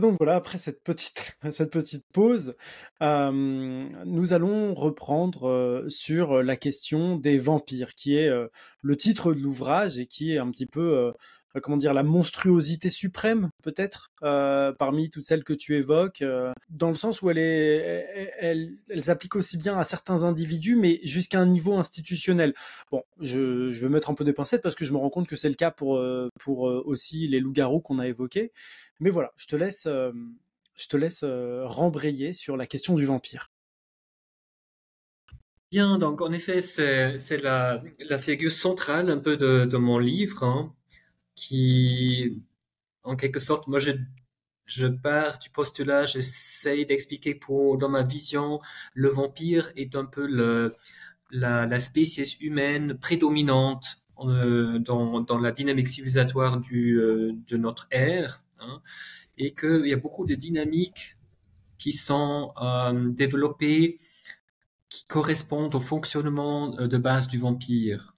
donc voilà, après cette petite, cette petite pause, nous allons reprendre sur la question des vampires, qui est le titre de l'ouvrage et qui est un petit peu, comment dire, la monstruosité suprême, peut-être, parmi toutes celles que tu évoques, dans le sens où elle s'applique aussi bien à certains individus, mais jusqu'à un niveau institutionnel. Bon, je vais mettre un peu des pincettes parce que je me rends compte que c'est le cas pour aussi les loups-garous qu'on a évoqués. Mais voilà, je te laisse rembrayer sur la question du vampire. Bien, donc en effet, c'est la figure centrale un peu de mon livre, hein, qui, en quelque sorte, je pars du postulat, j'essaye d'expliquer dans ma vision, le vampire est un peu la spéciès humaine prédominante dans la dynamique civilisatoire de notre ère, hein, et qu'il y a beaucoup de dynamiques qui sont développées qui correspondent au fonctionnement de base du vampire.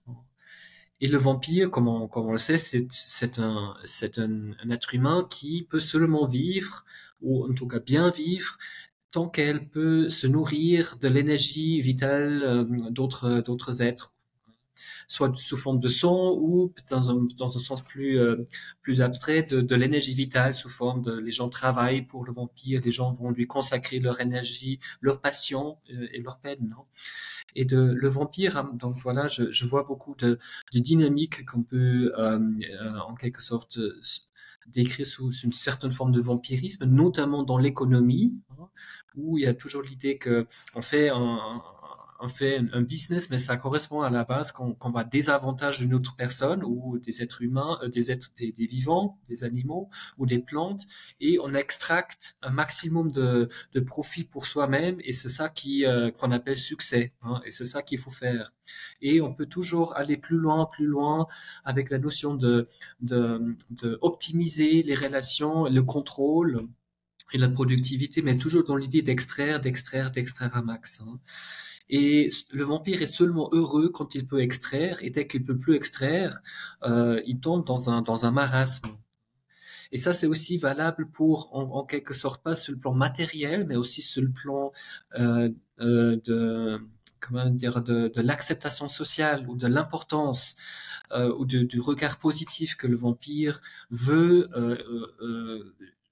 Et le vampire, comme on le sait, c'est un être humain qui peut seulement vivre, ou en tout cas bien vivre, tant qu'elle peut se nourrir de l'énergie vitale d'autres êtres, soit sous forme de son ou dans un sens plus abstrait de l'énergie vitale sous forme les gens travaillent pour le vampire, les gens vont lui consacrer leur énergie, leur passion et leur peine, non? Et le vampire, hein, donc voilà, je vois beaucoup de dynamiques qu'on peut en quelque sorte décrire sous une certaine forme de vampirisme, notamment dans l'économie, hein, où il y a toujours l'idée que on fait un business, mais ça correspond à la base qu'on va désavantager une autre personne ou des êtres humains, des vivants, des animaux ou des plantes, et on extracte un maximum de profit pour soi-même, et c'est ça qu'on appelle succès, hein, et c'est ça qu'il faut faire. Et on peut toujours aller plus loin avec la notion de optimiser les relations, le contrôle et la productivité, mais toujours dans l'idée d'extraire un max, hein. Et le vampire est seulement heureux quand il peut extraire, et dès qu'il peut plus extraire, il tombe dans un marasme. Et ça, c'est aussi valable pour, en quelque sorte, pas sur le plan matériel, mais aussi sur le plan euh, comment dire, de l'acceptation sociale ou de l'importance ou du regard positif que le vampire veut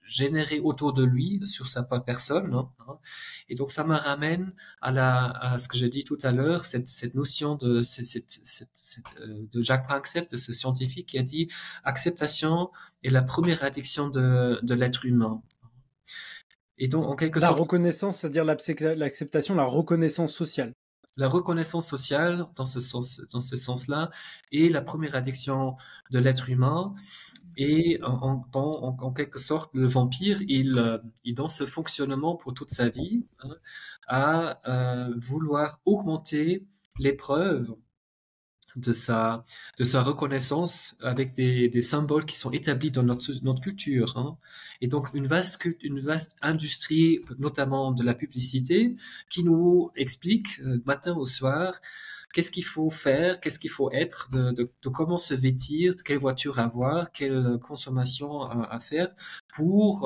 générer autour de lui sur sa propre personne, hein. Et donc ça me ramène à ce que j'ai dit tout à l'heure, cette notion de Jacques Panksepp, de ce scientifique qui a dit acceptation est la première addiction de l'être humain. Et donc en quelque La sorte reconnaissance, c'est-à-dire l'acceptation, la reconnaissance sociale. la reconnaissance sociale dans ce sens-là est la première addiction de l'être humain. Et en quelque sorte, le vampire, dans ce fonctionnement pour toute sa vie, hein, à vouloir augmenter l'épreuve de sa reconnaissance avec des symboles qui sont établis dans notre culture, hein. Et donc une vaste industrie, notamment de la publicité, qui nous explique matin au soir qu'est-ce qu'il faut faire, qu'est-ce qu'il faut être, de comment se vêtir, de quelle voiture avoir, quelle consommation à faire pour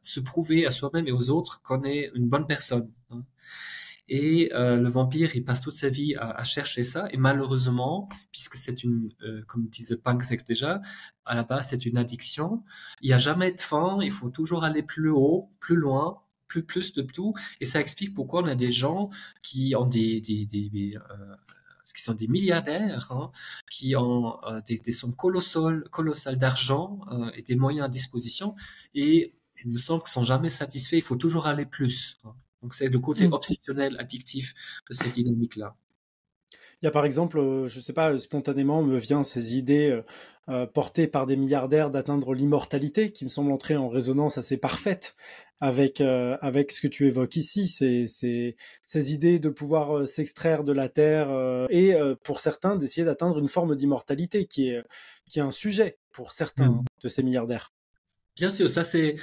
se prouver à soi-même et aux autres qu'on est une bonne personne, hein. Et le vampire, il passe toute sa vie à chercher ça. Et malheureusement, puisque comme disait Panksepp déjà, à la base, c'est une addiction. Il n'y a jamais de fin. Il faut toujours aller plus haut, plus loin, plus de tout. Et ça explique pourquoi on a des gens qui ont qui sont des milliardaires, hein, qui ont des sommes colossales d'argent et des moyens à disposition, et il me semble qu'ils sont jamais satisfaits. Il faut toujours aller plus, hein. Donc c'est le côté Mm. obsessionnel, addictif de cette dynamique-là. Il y a par exemple, je sais pas, spontanément me vient ces idées portées par des milliardaires d'atteindre l'immortalité, qui me semble entrer en résonance assez parfaite avec ce que tu évoques ici, ces idées de pouvoir s'extraire de la terre et pour certains d'essayer d'atteindre une forme d'immortalité qui est un sujet pour certains Mm. de ces milliardaires. Bien sûr, ça c'est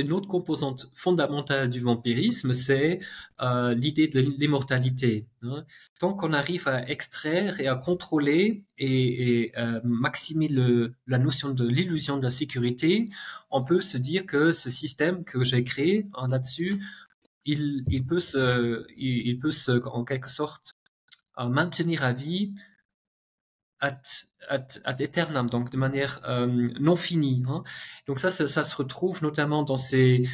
une autre composante fondamentale du vampirisme, c'est l'idée de l'immortalité, hein. Tant qu'on arrive à extraire et à contrôler et maximer la notion de l'illusion de la sécurité, on peut se dire que ce système que j'ai créé, hein, là-dessus, il peut se en quelque sorte maintenir à vie ad aeternam, donc de manière non finie, hein. Donc ça se retrouve notamment dans cette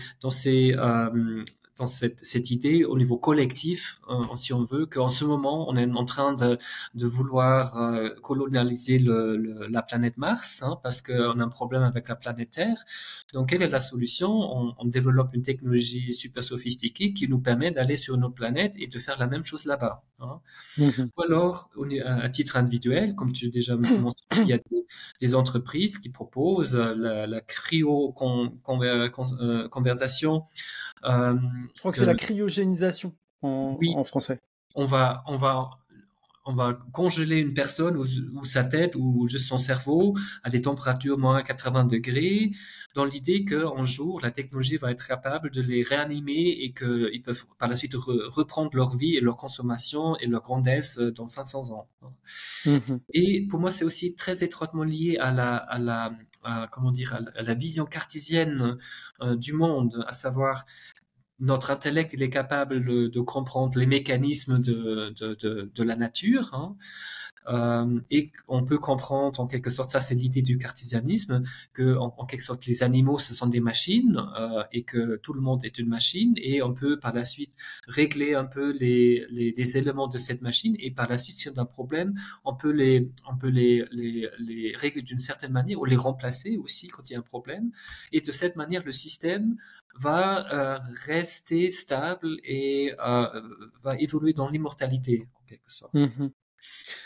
idée au niveau collectif, si on veut, qu'en ce moment on est en train de vouloir colonialiser la planète Mars, hein, parce qu'on a un problème avec la planète Terre. Donc quelle est la solution? On développe une technologie super sophistiquée qui nous permet d'aller sur une autre planète et de faire la même chose là-bas, hein. Mhm. Ou alors, à titre individuel, comme tu as déjà mentionné, il y a des entreprises qui proposent la cryo-conversation. Je crois que c'est Que la cryogénisation oui, en français. on va, on va, on va congeler une personne ou sa tête ou juste son cerveau à des températures moins 80 degrés, dans l'idée qu'un jour, la technologie va être capable de les réanimer et qu'ils peuvent par la suite reprendre leur vie et leur consommation et leur grandesse dans 500 ans. Mhm. Et pour moi, c'est aussi très étroitement lié comment dire, à la vision cartésienne du monde, à savoir notre intellect, il est capable de comprendre les mécanismes de la nature, hein. Et on peut comprendre en quelque sorte, ça c'est l'idée du cartésianisme, que en quelque sorte les animaux ce sont des machines et que tout le monde est une machine et on peut par la suite régler un peu les éléments de cette machine et par la suite si on a un problème on peut les régler d'une certaine manière ou les remplacer aussi quand il y a un problème et de cette manière le système va rester stable et va évoluer dans l'immortalité en quelque sorte. Mhm.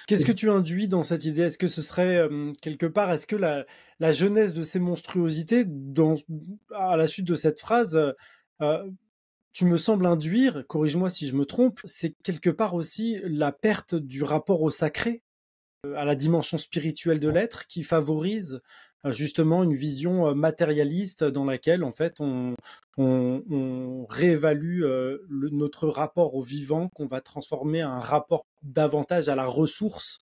Qu'est-ce que tu induis dans cette idée? Est-ce que ce serait quelque part, est-ce que la jeunesse de ces monstruosités, à la suite de cette phrase, euh, tu me sembles induire, corrige-moi si je me trompe, c'est quelque part aussi la perte du rapport au sacré, à la dimension spirituelle de l'être, qui favorise justement une vision matérialiste dans laquelle en fait on réévalue notre rapport au vivant, qu'on va transformer en un rapport davantage à la ressource.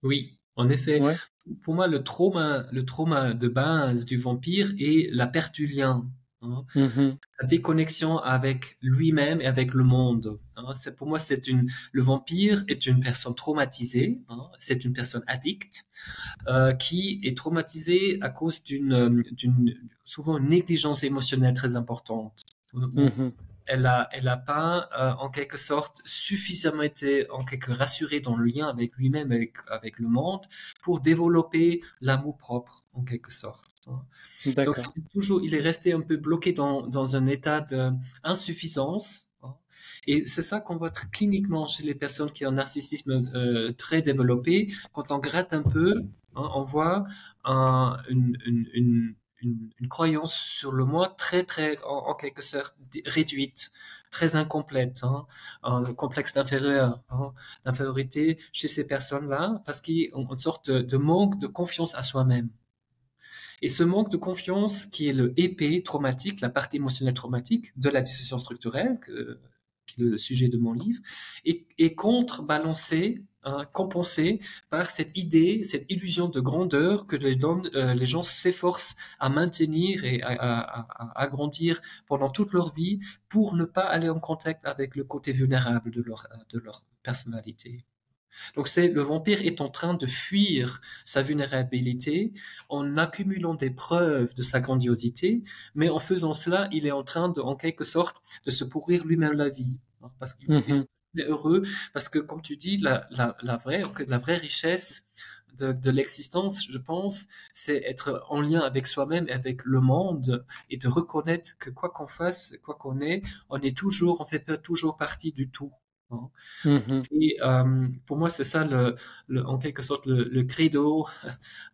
Oui, en effet. Ouais. Pour moi, le trauma de base du vampire est la perte du lien, hein. Mhm. La déconnexion avec lui-même et avec le monde, hein. Pour moi, le vampire est une personne traumatisée, hein. C'est une personne addicte qui est traumatisée à cause souvent une négligence émotionnelle très importante. Mhm. Elle a pas, en quelque sorte, suffisamment été en quelque rassurée dans le lien avec lui-même, avec le monde, pour développer l'amour propre, en quelque sorte, hein. Donc, D'accord. il est resté un peu bloqué dans un état d'insuffisance, hein. Et c'est ça qu'on voit cliniquement chez les personnes qui ont un narcissisme très développé. Quand on gratte un peu, hein, on voit une croyance sur le moi très, très, en quelque sorte, réduite, très incomplète, hein, un complexe d'infériorité chez ces personnes-là, parce qu'ils ont une sorte de manque de confiance à soi-même. Et ce manque de confiance, qui est le épée traumatique, la partie émotionnelle traumatique de la dissociation structurelle, qui est le sujet de mon livre, est contrebalancé, hein, compensé par cette idée, cette illusion de grandeur que les gens s'efforcent à maintenir et à agrandir pendant toute leur vie pour ne pas aller en contact avec le côté vulnérable de leur personnalité. Donc le vampire est en train de fuir sa vulnérabilité en accumulant des preuves de sa grandiosité, mais en faisant cela, il est en train en quelque sorte, de se pourrir lui-même la vie, hein, parce qu'il Mhm. est heureux, parce que comme tu dis, la vraie richesse de l'existence, je pense, c'est être en lien avec soi-même et avec le monde et de reconnaître que quoi qu'on fasse, quoi qu'on est, on fait toujours partie du tout, hein. Mhm. Et pour moi, c'est ça, en quelque sorte, le credo,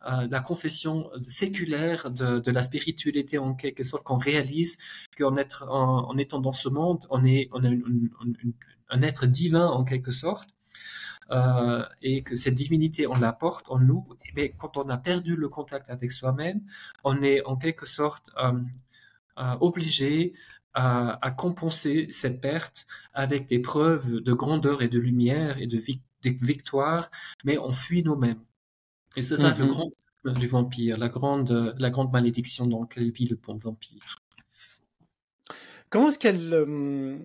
la confession séculaire de la spiritualité, en quelque sorte, qu'on réalise qu'en étant dans ce monde, on est un être divin, en quelque sorte, et que cette divinité, on la porte en nous. Mais quand on a perdu le contact avec soi-même, on est en quelque sorte obligé à compenser cette perte avec des preuves de grandeur et de lumière et de victoire, mais on fuit nous-mêmes. Et c'est ça le Mhm. grand du vampire, la grande malédiction dans laquelle vit le bon vampire. Comment est-ce qu'elle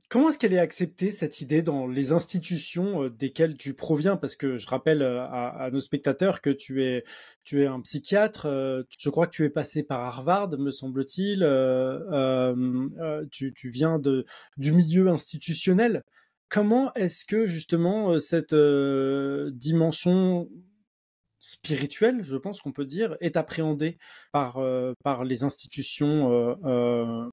comment est-ce qu'elle est acceptée, cette idée, dans les institutions desquelles tu proviens? Parce que je rappelle à nos spectateurs que tu es un psychiatre. Je crois que tu es passé par Harvard, me semble-t-il. Tu viens du milieu institutionnel. Comment est-ce que justement cette dimension spirituelle, je pense qu'on peut dire, est appréhendée par les institutions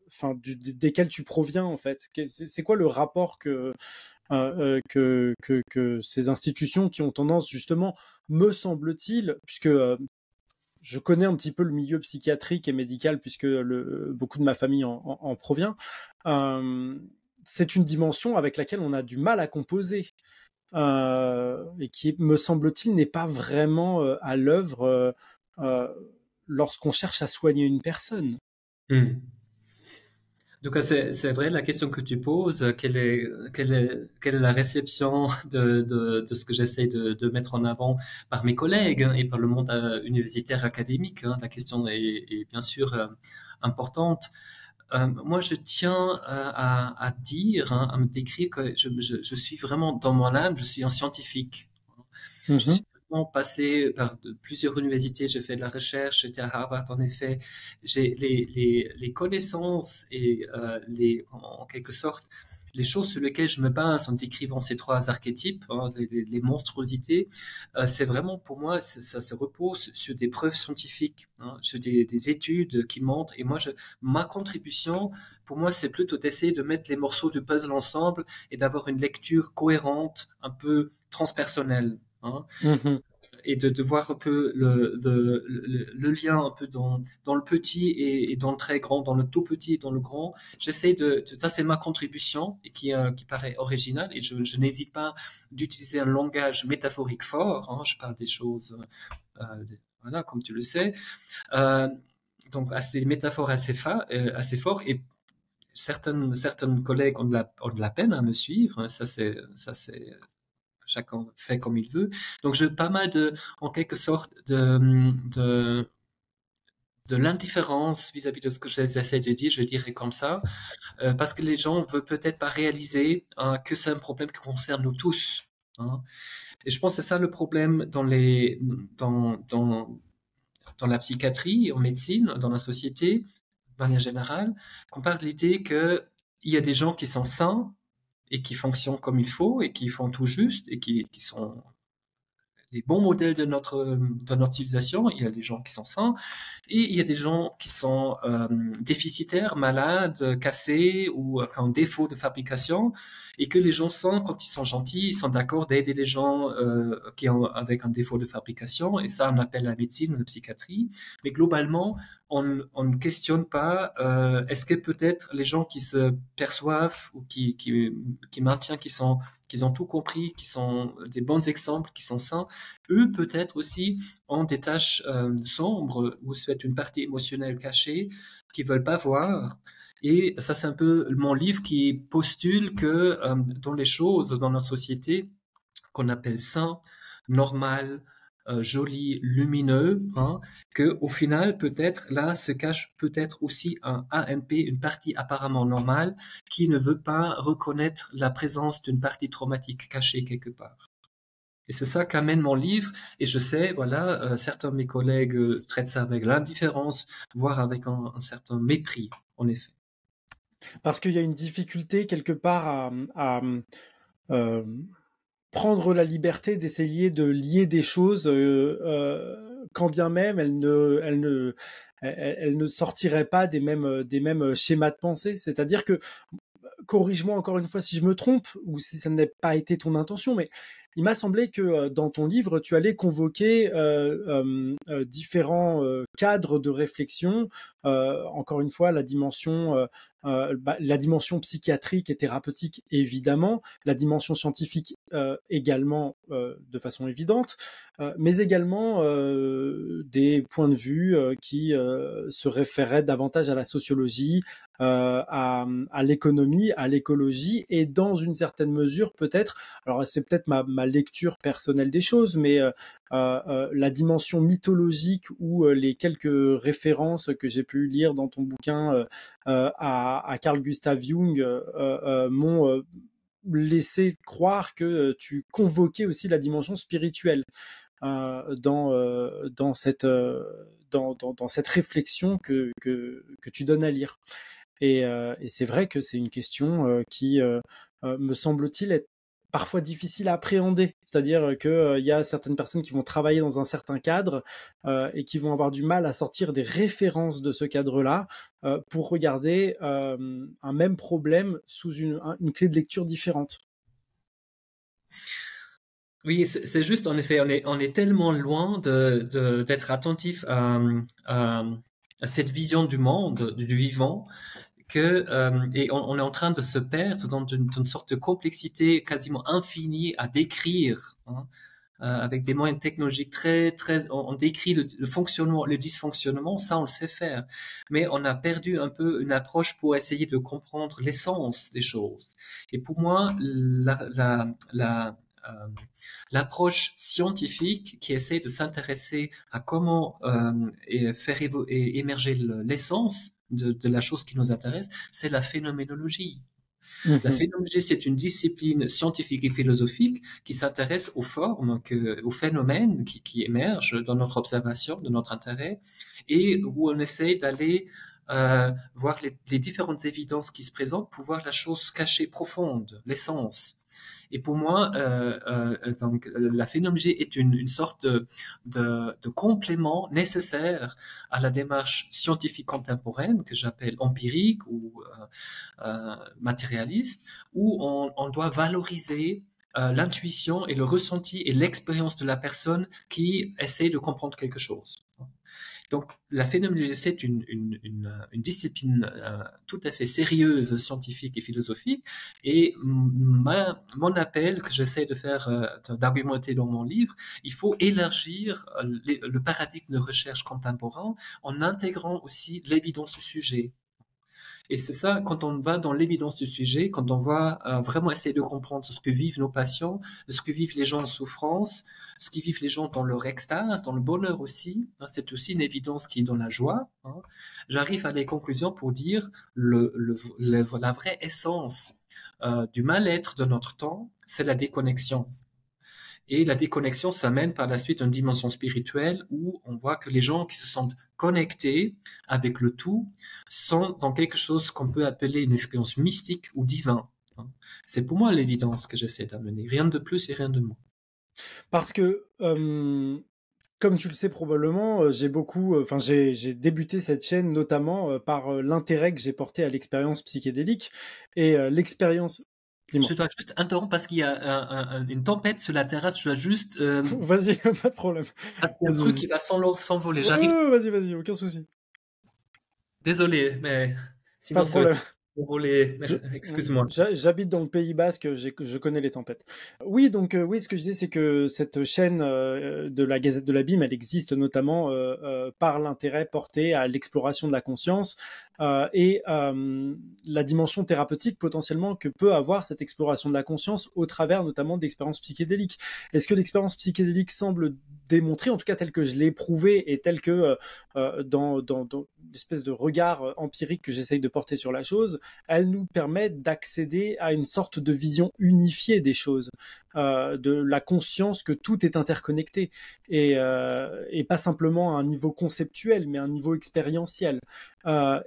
enfin, desquels tu proviens en fait. C'est quoi le rapport que ces institutions qui ont tendance justement, me semble-t-il, puisque je connais un petit peu le milieu psychiatrique et médical puisque beaucoup de ma famille en provient, euh, c'est une dimension avec laquelle on a du mal à composer et qui, me semble-t-il, n'est pas vraiment à l'œuvre euh, lorsqu'on cherche à soigner une personne. Hmm. Donc, c'est vrai la question que tu poses, quelle est la réception de ce que j'essaie de mettre en avant par mes collègues hein, et par le monde universitaire académique. Hein. La question est bien sûr importante. Moi, je tiens à dire, hein, à me décrire que je suis vraiment dans mon âme, je suis un scientifique. Je Mhm. suis vraiment passé par plusieurs universités, j'ai fait de la recherche, j'étais à Harvard en effet. J'ai les connaissances et en quelque sorte les choses sur lesquelles je me base en décrivant ces trois archétypes, hein, les monstruosités, c'est vraiment pour moi, ça se repose sur des preuves scientifiques, hein, sur des études qui montrent. Et moi, ma contribution, pour moi, c'est plutôt d'essayer de mettre les morceaux du puzzle ensemble et d'avoir une lecture cohérente, un peu transpersonnelle. Hein, Mhm. et de voir un peu le lien un peu dans le petit et dans le très grand, dans le tout petit et dans le grand. J'essaie ça c'est ma contribution et qui paraît originale et je n'hésite pas d'utiliser un langage métaphorique fort. Hein, je parle des choses, voilà, comme tu le sais. Euh, donc, assez métaphores assez forts et certaines collègues ont de la peine à me suivre. Hein, ça c'est chacun fait comme il veut. Donc j'ai pas mal en quelque sorte, de, de l'indifférence vis-à-vis de ce que j'essaie de dire, je dirais comme ça, parce que les gens ne veulent peut-être pas réaliser que c'est un problème qui concerne nous tous. Hein. Et je pense que c'est ça le problème dans la psychiatrie, en médecine, dans la société, de manière générale, qu'on parle de l'idée qu'il y a des gens qui sont sains et qui fonctionnent comme il faut et qui font tout juste et qui sont les bons modèles de notre civilisation. Il y a des gens qui sont sains et il y a des gens qui sont déficitaires, malades, cassés ou qui ont défaut de fabrication et que les gens sains, quand ils sont gentils, ils sont d'accord d'aider les gens qui ont avec un défaut de fabrication et ça on appelle la médecine ou la psychiatrie. Mais globalement, on ne questionne pas est-ce que peut-être les gens qui se perçoivent ou qui maintiennent qu'ils ont tout compris, qui sont des bons exemples, qui sont sains, eux peut-être aussi ont des tâches sombres ou c'est une partie émotionnelle cachée qu'ils veulent pas voir. Et ça, c'est un peu mon livre qui postule que dans les choses dans notre société qu'on appelle sain, normal, joli, lumineux, hein, que au final peut-être là se cache peut-être aussi un AMP, une partie apparemment normale, qui ne veut pas reconnaître la présence d'une partie traumatique cachée quelque part. Et c'est ça qu'amène mon livre. Et je sais, voilà, certains de mes collègues traitent ça avec l'indifférence, voire avec un certain mépris, en effet. Parce qu'il y a une difficulté quelque part à, euh, prendre la liberté d'essayer de lier des choses, quand bien même elles ne sortiraient pas des mêmes schémas de pensée. C'est-à-dire que, corrige-moi encore une fois si je me trompe ou si ça n'a pas été ton intention, mais il m'a semblé que dans ton livre, tu allais convoquer différents cadres de réflexion. Encore une fois, la dimension la dimension psychiatrique et thérapeutique, évidemment, la dimension scientifique également de façon évidente, mais également des points de vue qui se référaient davantage à la sociologie, à l'économie, à l'écologie, et dans une certaine mesure peut-être, alors c'est peut-être ma lecture personnelle des choses, mais la dimension mythologique ou les quelques références que j'ai pu lire dans ton bouquin à Carl Gustav Jung m'ont laissé croire que tu convoquais aussi la dimension spirituelle dans cette réflexion que tu donnes à lire. Et c'est vrai que c'est une question qui, me semble-t-il, être parfois difficile à appréhender. C'est-à-dire qu'il y a certaines personnes qui vont travailler dans un certain cadre et qui vont avoir du mal à sortir des références de ce cadre-là pour regarder un même problème sous une clé de lecture différente. Oui, c'est juste, en effet, on est tellement loin d'être attentif à cette vision du monde, du vivant, et on est en train de se perdre dans une sorte de complexité quasiment infinie à décrire, hein, avec des moyens technologiques on décrit le fonctionnement, le dysfonctionnement, ça on le sait faire, mais on a perdu un peu une approche pour essayer de comprendre l'essence des choses. Et pour moi, l'approche scientifique qui essaie de s'intéresser à comment faire émerger l'essence de la chose qui nous intéresse, c'est la phénoménologie. La phénoménologie, c'est une discipline scientifique et philosophique qui s'intéresse aux formes, aux phénomènes qui émergent dans notre observation, de notre intérêt, et où on essaie d'aller voir les différentes évidences qui se présentent pour voir la chose cachée profonde, l'essence. Et pour moi, donc, la phénoménologie est une sorte de complément nécessaire à la démarche scientifique contemporaine que j'appelle empirique ou matérialiste, où on doit valoriser l'intuition et le ressenti et l'expérience de la personne qui essaie de comprendre quelque chose. Donc, la phénoménologie, c'est une discipline tout à fait sérieuse, scientifique et philosophique. Et mon appel que j'essaie de faire, d'argumenter dans mon livre, il faut élargir le paradigme de recherche contemporain en intégrant aussi l'évidence du sujet. Et c'est ça, quand on va dans l'évidence du sujet, quand on va vraiment essayer de comprendre ce que vivent nos patients, ce que vivent les gens en souffrance, ce que vivent les gens dans leur extase, dans le bonheur aussi, hein, c'est aussi une évidence qui est dans la joie, hein. J'arrive à les conclusions pour dire la vraie essence du mal-être de notre temps, c'est la déconnexion. Et la déconnexion, ça mène par la suite à une dimension spirituelle où on voit que les gens qui se sentent connectés avec le tout sont dans quelque chose qu'on peut appeler une expérience mystique ou divine. C'est pour moi l'évidence que j'essaie d'amener. Rien de plus et rien de moins. Parce que, comme tu le sais probablement, j'ai débuté cette chaîne notamment par l'intérêt que j'ai porté à l'expérience psychédélique et l'expérience. Je dois juste interrompre parce qu'il y a une tempête sur la terrasse. Je dois juste. Vas-y, pas de problème. Un truc qui va s'envoler. J'arrive. Vas-y, aucun souci. Désolé, mais sinon Pas de problème. Excuse-moi. J'habite dans le Pays Basque, je connais les tempêtes. Oui, donc oui, ce que je disais, c'est que cette chaîne de la Gazette de l'Abîme, elle existe notamment par l'intérêt porté à l'exploration de la conscience et la dimension thérapeutique potentiellement que peut avoir cette exploration de la conscience au travers notamment d'expériences psychédéliques. Est-ce que l'expérience psychédélique semble démontrer, en tout cas tel que je l'ai éprouvé et tel que dans l'espèce de regard empirique que j'essaye de porter sur la chose, elle nous permet d'accéder à une sorte de vision unifiée des choses, de la conscience que tout est interconnecté et pas simplement à un niveau conceptuel, mais à un niveau expérientiel,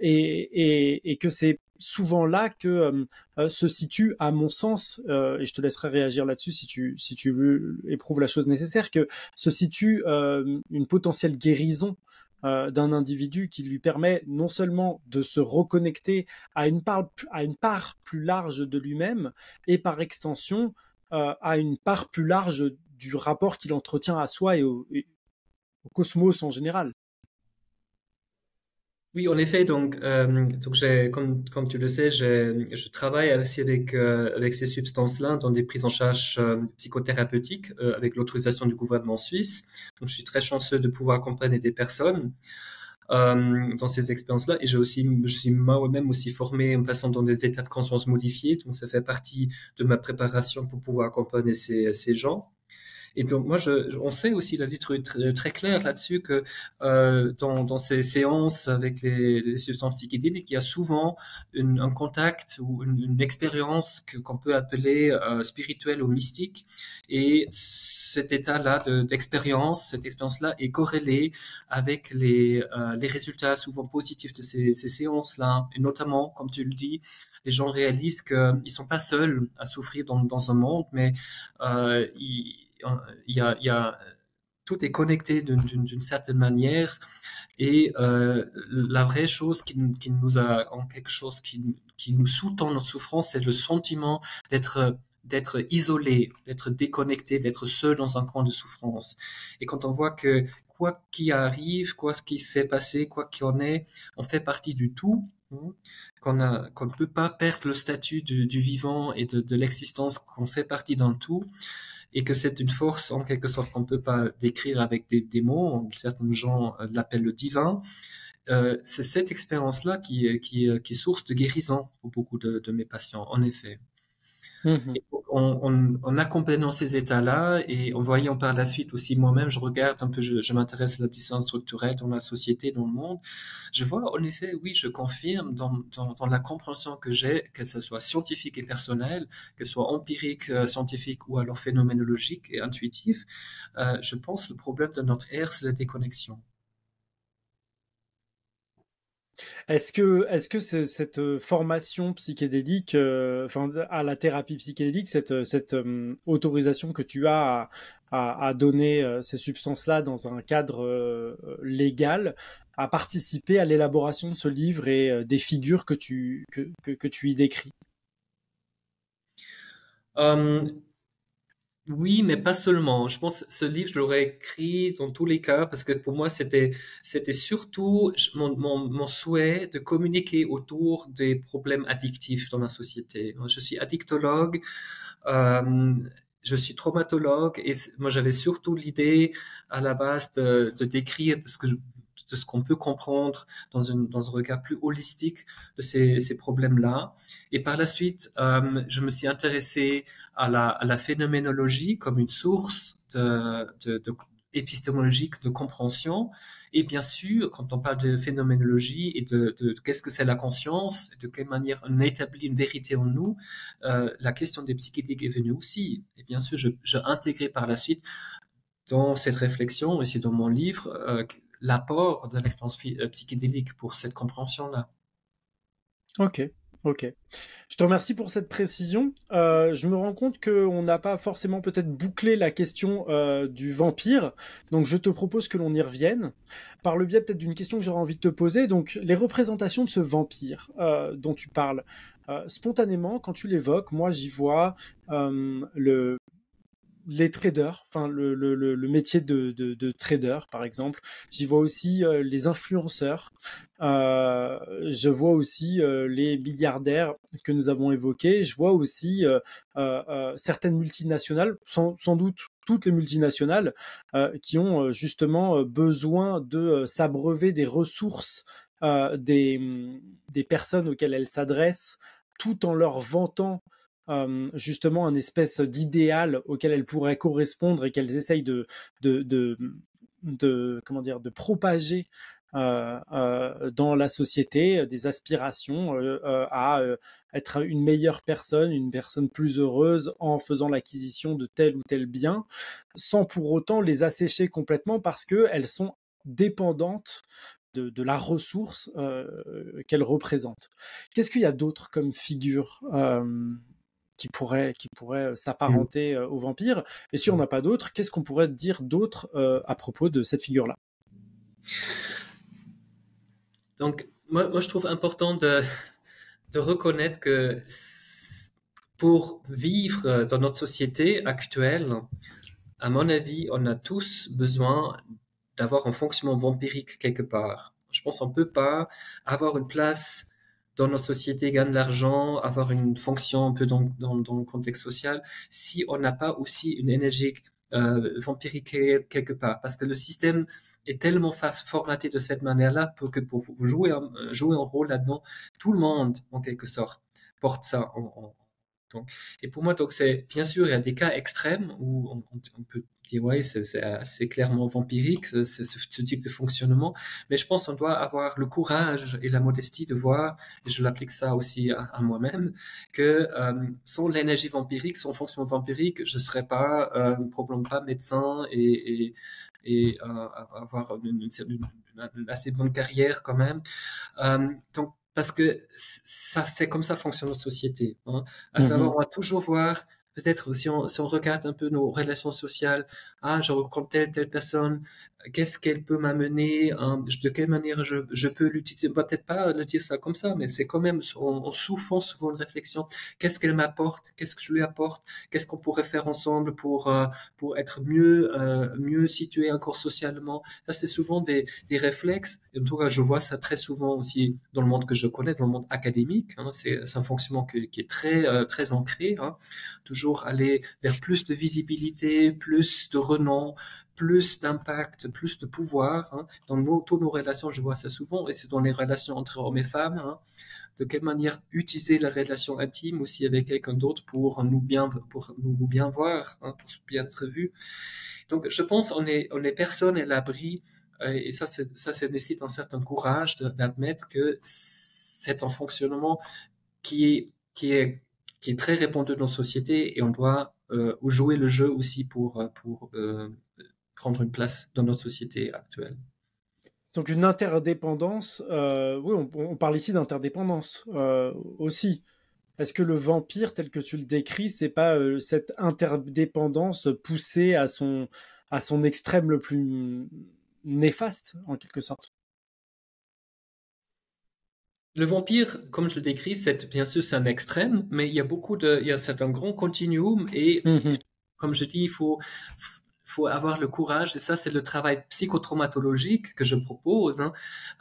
et que c'est souvent là que se situe, à mon sens, et je te laisserai réagir là-dessus si tu éprouves la chose nécessaire, que se situe une potentielle guérison d'un individu qui lui permet non seulement de se reconnecter à une part plus large de lui-même et par extension à une part plus large du rapport qu'il entretient à soi et au cosmos en général. Oui, en effet, donc comme tu le sais, je travaille aussi avec ces substances-là dans des prises en charge psychothérapeutiques avec l'autorisation du gouvernement suisse. Donc, je suis très chanceux de pouvoir accompagner des personnes dans ces expériences-là. Et je suis moi-même aussi formé en passant dans des états de conscience modifiés. Donc, ça fait partie de ma préparation pour pouvoir accompagner ces gens. Et donc moi, on sait aussi, il a dit très clair là-dessus que dans ces séances avec les substances psychédéliques, il y a souvent un contact ou une expérience qu'on peut appeler spirituelle ou mystique. Et cet état-là d'expérience, cette expérience-là est corrélée avec les résultats souvent positifs de ces séances-là. Et notamment, comme tu le dis, les gens réalisent qu'ils ne sont pas seuls à souffrir dans un monde, mais il y a, tout est connecté d'une certaine manière et la vraie chose qui nous a en quelque chose qui nous sous-tend notre souffrance, c'est le sentiment d'être isolé, d'être déconnecté, d'être seul dans un coin de souffrance. Et quand on voit que quoi qu'il arrive, quoi qui s'est passé, quoi qu'il en est, on fait partie du tout. Qu'on ne peut pas perdre le statut du vivant et de l'existence, qu'on fait partie d'un tout, et que c'est une force en quelque sorte qu'on ne peut pas décrire avec des mots. Certains gens l'appellent le divin. C'est cette expérience-là qui est source de guérison pour beaucoup de mes patients, en effet. Mhm. Et en accompagnant ces états-là et en voyant par la suite aussi moi-même, je regarde un peu, je m'intéresse à la dissonance structurelle dans la société, dans le monde, je vois en effet, oui, je confirme dans la compréhension que j'ai, que ce soit scientifique et personnel, que ce soit empirique, scientifique ou alors phénoménologique et intuitif, je pense que le problème de notre ère, c'est la déconnexion. Est-ce que cette formation psychédélique, enfin à la thérapie psychédélique, cette autorisation que tu as à donner ces substances-là dans un cadre légal, a participé à l'élaboration de ce livre et des figures que tu y décris? Euh, Oui, mais pas seulement. Je pense que ce livre, je l'aurais écrit dans tous les cas parce que pour moi, c'était surtout mon souhait de communiquer autour des problèmes addictifs dans la société. Je suis addictologue, euh, je suis traumatologue et moi, j'avais surtout l'idée à la base de décrire de ce qu'on peut comprendre dans un regard plus holistique de ces problèmes-là. Et par la suite, je me suis intéressé à la phénoménologie comme une source épistémologique de compréhension. Et bien sûr, quand on parle de phénoménologie et de qu'est-ce que c'est la conscience, de quelle manière on établit une vérité en nous, la question des psychédéliques est venue aussi. Et bien sûr, j'ai intégré par la suite dans cette réflexion, aussi dans mon livre, l'apport de l'expérience psychédélique pour cette compréhension-là. Ok, ok. Je te remercie pour cette précision. Je me rends compte qu'on n'a pas forcément peut-être bouclé la question du vampire, donc je te propose que l'on y revienne par le biais peut-être d'une question que j'aurais envie de te poser. Donc les représentations de ce vampire dont tu parles, spontanément, quand tu l'évoques, moi j'y vois les traders, enfin le métier de trader par exemple. J'y vois aussi les influenceurs. Je vois aussi les milliardaires que nous avons évoqués. Je vois aussi certaines multinationales, sans doute toutes les multinationales, qui ont justement besoin de s'abreuver des ressources des personnes auxquelles elles s'adressent, tout en leur vantant justement un espèce d'idéal auquel elles pourraient correspondre et qu'elles essayent comment dire, de propager dans la société, des aspirations à être une meilleure personne, une personne plus heureuse en faisant l'acquisition de tel ou tel bien, sans pour autant les assécher complètement parce qu'elles sont dépendantes de la ressource qu'elles représentent. Qu'est-ce qu'il y a d'autre comme figure qui pourrait s'apparenter au vampire? Et si on n'a pas d'autres, qu'est-ce qu'on pourrait dire d'autre à propos de cette figure-là? Donc, moi, je trouve important de reconnaître que pour vivre dans notre société actuelle, à mon avis, on a tous besoin d'avoir un fonctionnement vampirique quelque part. Je pense qu'on peut pas avoir une place dans notre société, gagner de l'argent, avoir une fonction un peu dans le contexte social, si on n'a pas aussi une énergie vampirique quelque part. Parce que le système est tellement formaté de cette manière-là pour jouer un rôle là-dedans, tout le monde, en quelque sorte, porte ça donc, et pour moi, donc c'est bien sûr, il y a des cas extrêmes où on peut dire ouais, c'est assez clairement vampirique ce type de fonctionnement, mais je pense qu'on doit avoir le courage et la modestie de voir, et je l'applique ça aussi à moi-même, que sans l'énergie vampirique, sans fonctionnement vampirique, je serais pas probablement pas médecin et avoir une assez bonne carrière quand même. Donc parce que ça, c'est comme ça fonctionne notre société. Hein. À savoir, on va toujours voir, peut-être si on regarde un peu nos relations sociales, ah, je rencontre telle personne, qu'est-ce qu'elle peut m'amener, hein, de quelle manière je peux l'utiliser. On va peut-être pas le dire ça comme ça, mais c'est quand même, on souffle souvent une réflexion. Qu'est-ce qu'elle m'apporte? Qu'est-ce que je lui apporte? Qu'est-ce qu'on pourrait faire ensemble pour être mieux situé encore socialement? Ça, c'est souvent des réflexes. Et en tout cas, je vois ça très souvent aussi dans le monde que je connais, dans le monde académique. Hein, c'est un fonctionnement qui est très ancré. Hein. Toujours aller vers plus de visibilité, plus de renom, plus d'impact, plus de pouvoir. Hein. Dans toutes nos relations, je vois ça souvent, et c'est dans les relations entre hommes et femmes. Hein. De quelle manière utiliser la relation intime aussi avec quelqu'un d'autre pour nous bien voir, hein, pour bien être vu. Donc, je pense on est personne à l'abri, et ça nécessite un certain courage d'admettre que c'est un fonctionnement qui est très répandu dans notre société, et on doit jouer le jeu aussi pour prendre une place dans notre société actuelle. Donc une interdépendance, oui, on parle ici d'interdépendance aussi. Est-ce que le vampire, tel que tu le décris, c'est pas cette interdépendance poussée à son extrême le plus néfaste, en quelque sorte? Le vampire, comme je le décris, bien sûr, c'est un extrême, mais c'est un grand continuum, et Mhm. comme je dis, il faut avoir le courage, et ça, c'est le travail psychotraumatologique que je propose. Hein.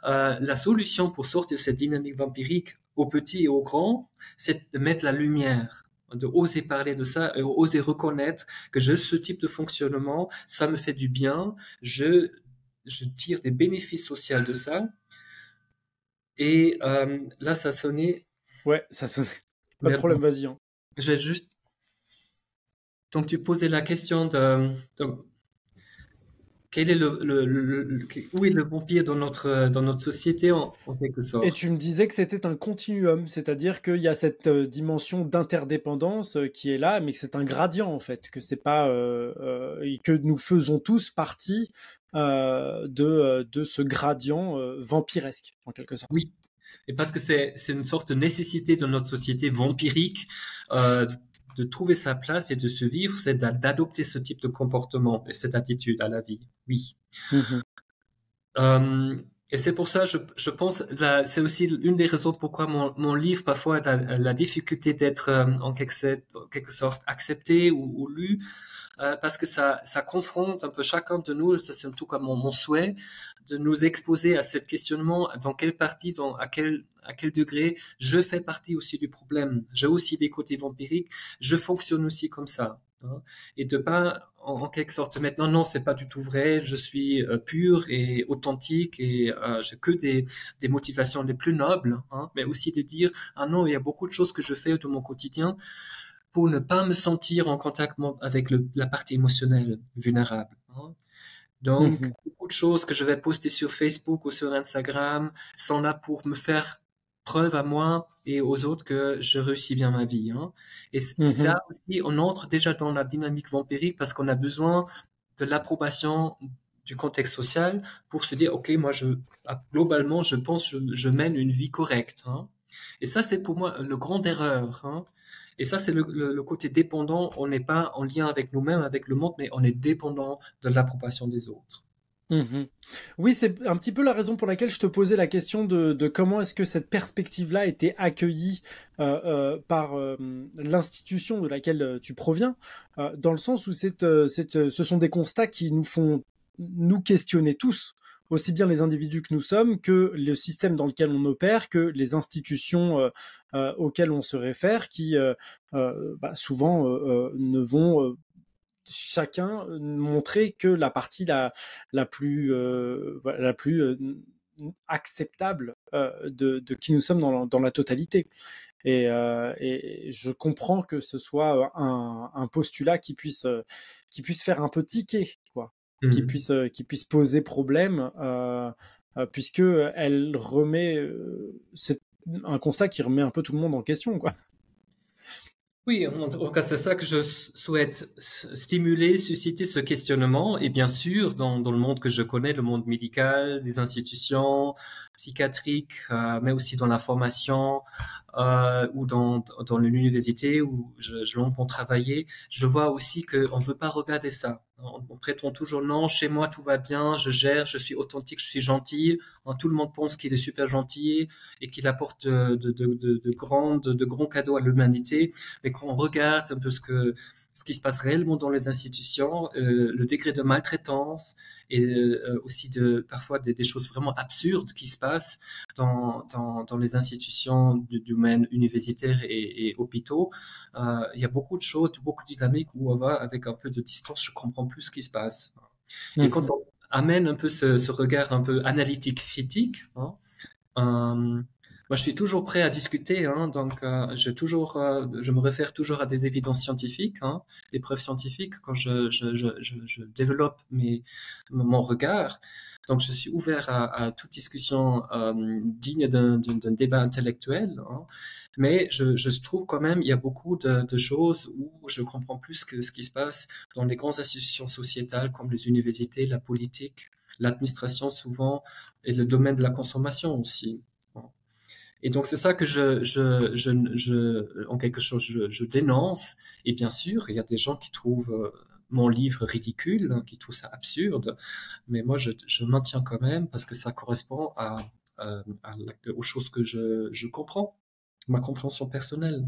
La solution pour sortir de cette dynamique vampirique aux petits et aux grands, c'est de mettre la lumière, de oser parler de ça, et oser reconnaître que ce type de fonctionnement, ça me fait du bien, je tire des bénéfices sociaux de ça. Et là, ça sonnait. Ouais, ça sonne. Pas de Mais bon, problème, vas-y. Hein. je vais juste. Donc, tu posais la question de. Donc, quel est où est le vampire dans notre société en quelque Et sorte? tu me disais que c'était un continuum, c'est-à-dire qu'il y a cette dimension d'interdépendance qui est là, mais que c'est un gradient en fait, que c'est pas et que nous faisons tous partie de ce gradient vampiresque en quelque sorte. Oui. Et parce que c'est une sorte de nécessité de notre société vampirique euh, de trouver sa place et de se vivre, c'est d'adopter ce type de comportement et cette attitude à la vie. Oui. Mhm. Euh, et c'est pour ça, je pense, c'est aussi une des raisons pourquoi mon livre parfois a la difficulté d'être en quelque sorte accepté ou lu, parce que ça confronte un peu chacun de nous, ça c'est en tout cas mon souhait, de nous exposer à ce questionnement, dans quelle partie, à quel degré je fais partie aussi du problème. J'ai aussi des côtés vampiriques, je fonctionne aussi comme ça. Hein, et de pas en quelque sorte maintenant non, c'est pas du tout vrai, je suis pur et authentique, et j'ai que des motivations les plus nobles, hein, mais aussi de dire ah non, il y a beaucoup de choses que je fais de mon quotidien pour ne pas me sentir en contact avec la partie émotionnelle vulnérable. Hein. Donc, Mhm. beaucoup de choses que je vais poster sur Facebook ou sur Instagram sont là pour me faire preuve à moi et aux autres que je réussis bien ma vie. Hein. Et ça Mhm. aussi, on entre déjà dans la dynamique vampirique parce qu'on a besoin de l'approbation du contexte social pour se dire, OK, moi, globalement, je pense que je mène une vie correcte. Hein. Et ça, c'est pour moi le grande erreur. Hein. Et ça, c'est le côté dépendant. On n'est pas en lien avec nous-mêmes, avec le monde, mais on est dépendant de l'approbation des autres. Mhm. Oui, c'est un petit peu la raison pour laquelle je te posais la question de comment est-ce que cette perspective-là a été accueillie par l'institution de laquelle tu proviens, dans le sens où ce sont des constats qui nous font nous questionner tous aussi bien les individus que nous sommes, que le système dans lequel on opère, que les institutions auxquelles on se réfère, qui souvent ne vont chacun montrer que la partie la plus acceptable de qui nous sommes dans la totalité. Et je comprends que ce soit un postulat qui puisse faire un peu tiquer, quoi, qui Mhm. puisse poser problème, puisque elle remet c'est un constat qui remet un peu tout le monde en question, quoi. Oui, en tout cas, c'est ça que je souhaite stimuler, susciter ce questionnement. Et bien sûr, dans le monde que je connais, le monde médical, des institutions psychiatriques, mais aussi dans la formation ou dans l'université où j'ai longtemps travaillé, je vois aussi qu'on ne veut pas regarder ça. On prétend toujours non, chez moi tout va bien, je gère, je suis authentique, je suis gentil. Tout le monde pense qu'il est super gentil et qu'il apporte de grands cadeaux à l'humanité. Mais quand on regarde un peu ce qui se passe réellement dans les institutions, le degré de maltraitance et aussi parfois des choses vraiment absurdes qui se passent dans les institutions du domaine universitaire et hôpitaux, il y a beaucoup de choses, beaucoup de dynamiques où on va avec un peu de distance, je comprends plus ce qui se passe. Et quand Mhm. on amène un peu ce regard un peu analytique, critique, hein, euh, moi, je suis toujours prêt à discuter, hein, donc je me réfère toujours à des évidences scientifiques, hein, des preuves scientifiques quand je développe mon regard. Donc, je suis ouvert à toute discussion digne d'un débat intellectuel, hein, mais je trouve quand même il y a beaucoup de choses où je comprends plus que ce qui se passe dans les grandes institutions sociétales comme les universités, la politique, l'administration souvent et le domaine de la consommation aussi. Et donc c'est ça que en quelque chose, je dénonce. Et bien sûr, il y a des gens qui trouvent mon livre ridicule, hein, qui trouvent ça absurde, mais moi je maintiens quand même parce que ça correspond aux choses que je comprends, ma compréhension personnelle.